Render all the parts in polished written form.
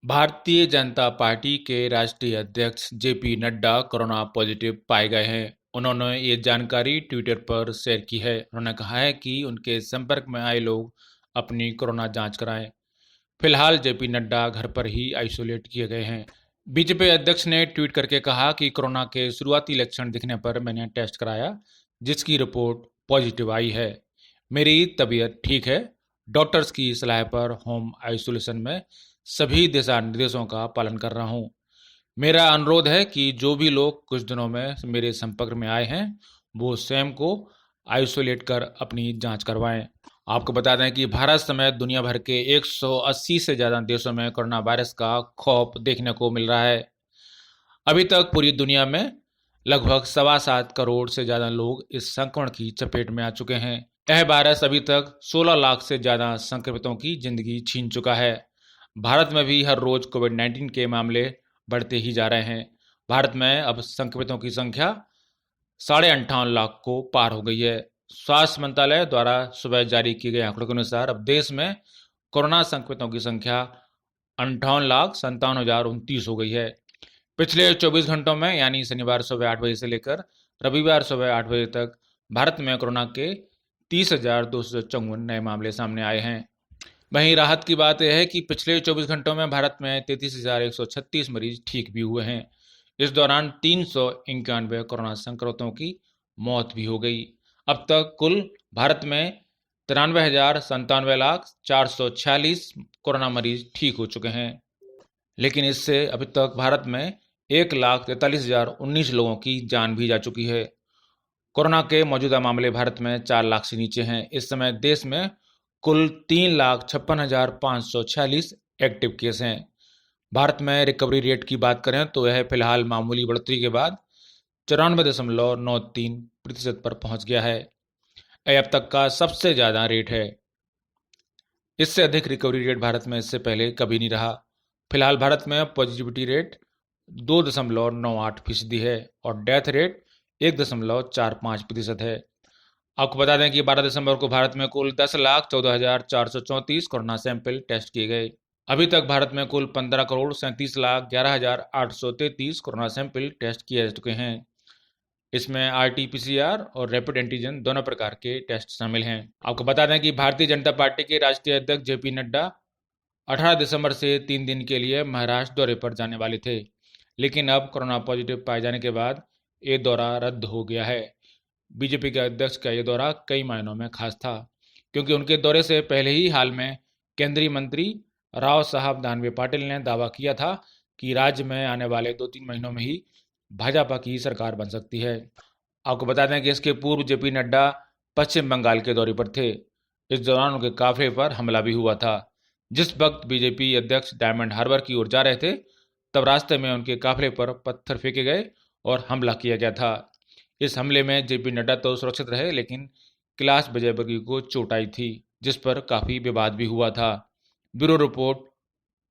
Bharatiya Janata party के राष्ट्रीय अध्यक्ष जेपी नड्डा कोरोना पॉजिटिव पाए गए हैं। उन्होंने ये जानकारी ट्विटर पर शेयर की है। उन्होंने कहा है कि उनके संपर्क में आए लोग अपनी कोरोना जांच कराएं। फिलहाल जेपी नड्डा घर पर ही आइसोलेट किए गए हैं। बीजेपी अध्यक्ष ने ट्वीट करके कहा कि कोरोना के शुरुआती लक्षण दिखने पर मैंने टेस्ट कराया, जिसकी रिपोर्ट पॉजिटिव आई है। मेरी तबीयत ठीक है। डॉक्टर्स की सलाह पर होम आइसोलेशन में सभी दिशा निर्देशों का पालन कर रहा हूँ। मेरा अनुरोध है कि जो भी लोग कुछ दिनों में मेरे संपर्क में आए हैं वो स्वयं को आइसोलेट कर अपनी जांच करवाएं। आपको बता दें कि भारत समेत दुनिया भर के 180 से ज़्यादा देशों में कोरोना वायरस का खौफ देखने को मिल रहा है। अभी तक पूरी दुनिया में लगभग 7.25 करोड़ से ज़्यादा लोग इस संक्रमण की चपेट में आ चुके हैं। यह वायरस अभी तक 16 लाख से ज़्यादा संक्रमितों की जिंदगी छीन चुका है। भारत में भी हर रोज कोविड-19 के मामले बढ़ते ही जा रहे हैं। भारत में अब संक्रमितों की संख्या 58.5 लाख को पार हो गई है। स्वास्थ्य मंत्रालय द्वारा सुबह जारी किए गए आंकड़ों के अनुसार अब देश में कोरोना संक्रमितों की संख्या 58,57,029 हो गई है। पिछले 24 घंटों में यानी शनिवार सुबह 8 बजे से लेकर रविवार सुबह 8 बजे तक भारत में कोरोना के 30,254 नए मामले सामने आए हैं। वहीं राहत की बात यह है कि पिछले 24 घंटों में भारत में 33,136 मरीज ठीक भी हुए हैं। इस दौरान 391 कोरोना संक्रमितों की मौत भी हो गई। अब तक कुल भारत में 93,97,446 कोरोना मरीज ठीक हो चुके हैं। लेकिन इससे अभी तक भारत में 1,43,019 लोगों की जान भी जा चुकी है। कोरोना के मौजूदा मामले भारत में 4 लाख से नीचे हैं। इस समय देश में कुल 3,56,546 एक्टिव केस हैं। भारत में रिकवरी रेट की बात करें तो यह फिलहाल मामूली बढ़ोतरी के बाद 94.93% पर पहुंच गया है। यह अब तक का सबसे ज़्यादा रेट है। इससे अधिक रिकवरी रेट भारत में इससे पहले कभी नहीं रहा। फिलहाल भारत में पॉजिटिविटी रेट 2.98% है और डेथ रेट 1.45% है। आपको बता दें कि 12 दिसंबर को भारत में कुल 10,14,434 कोरोना सैंपल टेस्ट किए गए। अभी तक भारत में कुल 15,37,11,833 कोरोना सैंपल टेस्ट किए जा चुके हैं। इसमें RT-PCR और रैपिड एंटीजन दोनों प्रकार के टेस्ट शामिल हैं। आपको बता दें कि भारतीय जनता पार्टी के राष्ट्रीय अध्यक्ष जेपी नड्डा 18 दिसंबर से 3 दिन के लिए महाराष्ट्र दौरे पर जाने वाले थे, लेकिन अब कोरोना पॉजिटिव पाए जाने के बाद ये दौरा रद्द हो गया है। बीजेपी के अध्यक्ष का ये दौरा कई मायनों में खास था, क्योंकि उनके दौरे से पहले ही हाल में केंद्रीय मंत्री राव साहब दानवे पाटिल ने दावा किया था कि राज्य में आने वाले 2-3 महीनों में ही भाजपा की सरकार बन सकती है। आपको बता दें कि इसके पूर्व जेपी नड्डा पश्चिम बंगाल के दौरे पर थे। इस दौरान उनके काफिले पर हमला भी हुआ था। जिस वक्त बीजेपी अध्यक्ष डायमंड हार्बर की ओर जा रहे थे, तब रास्ते में उनके काफिले पर पत्थर फेंके गए और हमला किया गया था। इस हमले में जेपी नड्डा तो सुरक्षित रहे, लेकिन कैलाश विजयवर्गीय को चोट आई थी, जिस पर काफी विवाद भी हुआ था। ब्यूरो रिपोर्ट,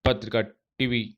पत्रिका टीवी।